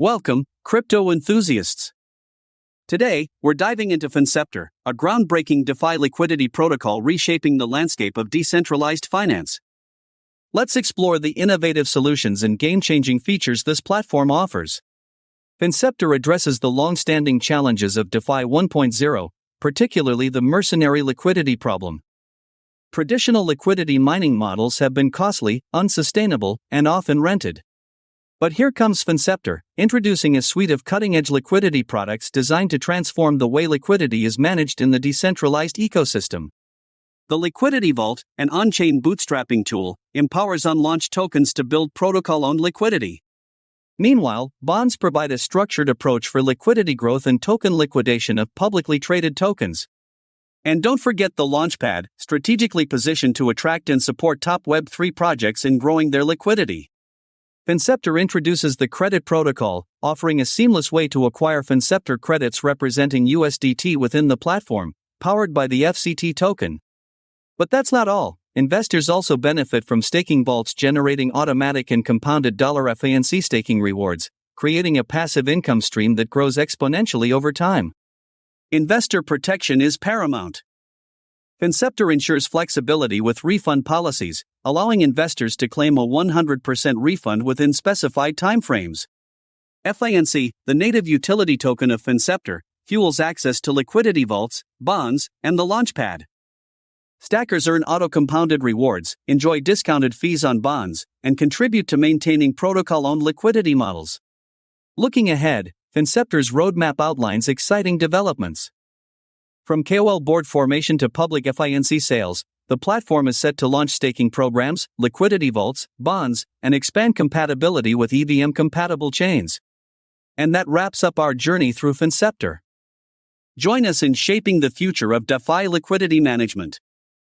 Welcome, crypto enthusiasts. Today, we're diving into Finceptor, a groundbreaking DeFi liquidity protocol reshaping the landscape of decentralized finance. Let's explore the innovative solutions and game-changing features this platform offers. Finceptor addresses the long-standing challenges of DeFi 1.0, particularly the mercenary liquidity problem. Traditional liquidity mining models have been costly, unsustainable, and often rented. But here comes Finceptor, introducing a suite of cutting-edge liquidity products designed to transform the way liquidity is managed in the decentralized ecosystem. The Liquidity Vault, an on-chain bootstrapping tool, empowers unlaunched tokens to build protocol-owned liquidity. Meanwhile, bonds provide a structured approach for liquidity growth and token liquidation of publicly traded tokens. And don't forget the Launchpad, strategically positioned to attract and support top Web3 projects in growing their liquidity. Finceptor introduces the credit protocol, offering a seamless way to acquire Finceptor credits representing USDT within the platform, powered by the FCT token. But that's not all. Investors also benefit from staking vaults generating automatic and compounded $FANC staking rewards, creating a passive income stream that grows exponentially over time. Investor protection is paramount. Finceptor ensures flexibility with refund policies, allowing investors to claim a 100% refund within specified timeframes. FANC, the native utility token of Finceptor, fuels access to liquidity vaults, bonds, and the Launchpad. Stackers earn auto-compounded rewards, enjoy discounted fees on bonds, and contribute to maintaining protocol-owned liquidity models. Looking ahead, Finceptor's roadmap outlines exciting developments. From KOL board formation to public FANC sales, the platform is set to launch staking programs, liquidity vaults, bonds, and expand compatibility with EVM-compatible chains. And that wraps up our journey through Finceptor. Join us in shaping the future of DeFi liquidity management.